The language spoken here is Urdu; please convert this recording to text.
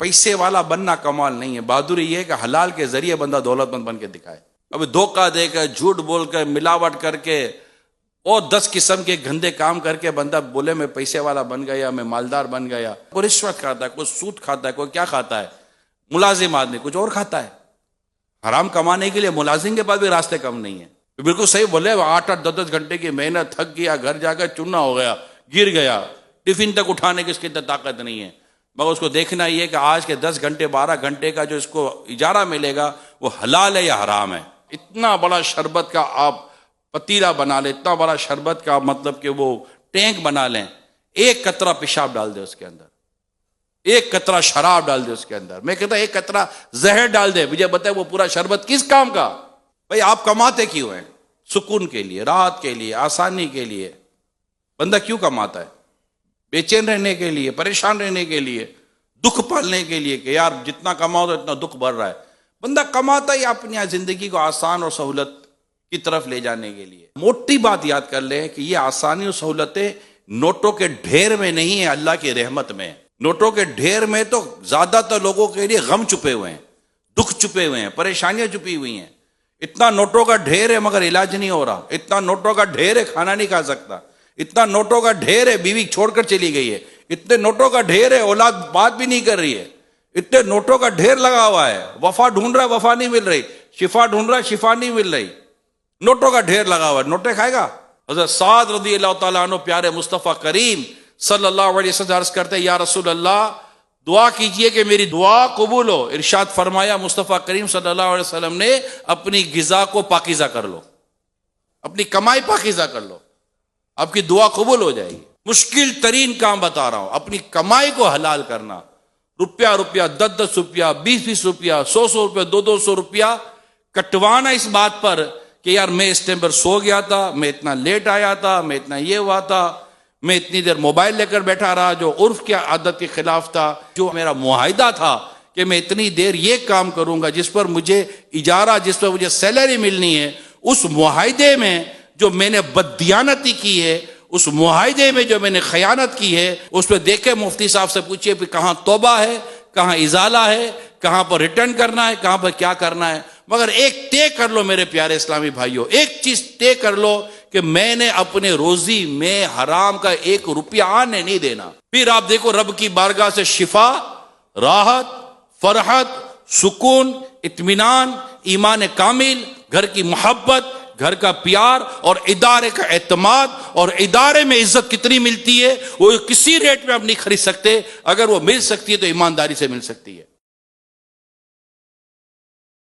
پیسے والا بننا کمال نہیں ہے، بہادری یہ ہے کہ حلال کے ذریعے بندہ دولت مند بن کے دکھائے۔ اب دھوکہ دے کر، جھوٹ بول کر، ملاوٹ کر کے اور 10 قسم کے گندے کام کر کے بندہ بولے میں پیسے والا بن گیا، میں مالدار بن گیا۔ کوئی رشوت کھاتا ہے، کوئی سود کھاتا ہے، کوئی کیا کھاتا ہے، ملازم آدمی کچھ اور کھاتا ہے۔ حرام کمانے کے لیے ملازم کے پاس بھی راستے کم نہیں ہیں۔ بالکل صحیح بولے، 8-8 10 گھنٹے کی محنت، تھک گیا، گھر جا کر چونا ہو گیا، گر گیا، ٹفن تک اٹھانے کی اس کی طاقت نہیں ہے، مگر اس کو دیکھنا یہ کہ آج کے 10 گھنٹے 12 گھنٹے کا جو اس کو اجارہ ملے گا وہ حلال ہے یا حرام ہے۔ اتنا بڑا شربت کا آپ پتیلا بنا لیں، اتنا بڑا شربت کا مطلب کہ وہ ٹینک بنا لیں، ایک قطرہ پیشاب ڈال دے اس کے اندر، ایک قطرہ شراب ڈال دے اس کے اندر، میں کہتا ایک قطرہ زہر ڈال دے، مجھے بتائے وہ پورا شربت کس کام کا؟ بھئی آپ کماتے کیوں ہیں؟ سکون کے لیے، راحت کے لیے، آسانی کے لیے۔ بندہ کیوں کماتا ہے؟ بے چین رہنے کے لیے، پریشان رہنے کے لیے، دکھ پالنے کے لیے کہ یار جتنا کماؤ تو اتنا دکھ بڑھ رہا ہے۔ بندہ کماتا ہی اپنی زندگی کو آسان اور سہولت کی طرف لے جانے کے لیے۔ موٹی بات یاد کر لیں کہ یہ آسانی اور سہولتیں نوٹوں کے ڈھیر میں نہیں ہیں، اللہ کی رحمت میں۔ نوٹوں کے ڈھیر میں تو زیادہ تر لوگوں کے لیے غم چھپے ہوئے ہیں، دکھ چھپے ہوئے ہیں، پریشانیاں چھپی ہوئی ہیں۔ اتنا نوٹوں کا ڈھیر ہے مگر علاج نہیں ہو رہا، اتنا نوٹوں کا ڈھیر ہے کھانا نہیں کھا سکتا، اتنا نوٹوں کا ڈھیر ہے بیوی چھوڑ کر چلی گئی ہے، اتنے نوٹوں کا ڈھیر ہے اولاد بات بھی نہیں کر رہی ہے، اتنے نوٹوں کا ڈھیر لگا ہوا ہے، وفا ڈھونڈ رہا ہے وفا نہیں مل رہی، شفا ڈھونڈ رہا ہے شفا نہیں مل رہی، نوٹوں کا ڈھیر لگا ہوا ہے، نوٹیں کھائے گا؟ حضرت سعد رضی اللہ تعالیٰ عنہ پیارے مصطفیٰ کریم صلی اللہ علیہ وسلم عرض کرتے ہیں یا رسول اللہ دعا کیجئے کہ میری دعا قبول ہو۔ ارشاد فرمایا مصطفیٰ کریم صلی اللہ علیہ وسلم نے اپنی غذا کو پاکیزہ کر لو، اپنی کمائی پاکیزہ کر لو، آپ کی دعا قبول ہو جائے گی۔ مشکل ترین کام بتا رہا ہوں، اپنی کمائی کو حلال کرنا، روپیہ 10 روپیہ 20 روپیہ 100 روپیہ 200 روپیہ کٹوانا اس بات پر کہ یار میں اس ٹائم پر سو گیا تھا، میں اتنا لیٹ آیا تھا، میں اتنا یہ ہوا تھا، میں اتنی دیر موبائل لے کر بیٹھا رہا جو عرف کی عادت کے خلاف تھا، جو میرا معاہدہ تھا کہ میں اتنی دیر یہ کام کروں گا جس پر مجھے اجارہ، جس پر مجھے سیلری ملنی ہے، اس معاہدے میں جو میں نے بددیانتی کی ہے، اس معاہدے میں جو میں نے خیانت کی ہے، اس پہ دیکھے مفتی صاحب سے پوچھئے کہ کہاں توبہ ہے، کہاں ازالہ ہے، کہاں پر ریٹرن کرنا ہے، کہاں پر کیا کرنا ہے۔ مگر ایک طے کر لو میرے پیارے اسلامی بھائیوں، ایک چیز طے کر لو کہ میں نے اپنے روزی میں حرام کا 1 روپیہ آنے نہیں دینا۔ پھر آپ دیکھو رب کی بارگاہ سے شفا، راحت، فرحت، سکون، اطمینان، ایمان کامل، گھر کی محبت، گھر کا پیار اور ادارے کا اعتماد، اور ادارے میں عزت کتنی ملتی ہے وہ کسی ریٹ میں آپ نہیں خرید سکتے، اگر وہ مل سکتی ہے تو ایمانداری سے مل سکتی ہے۔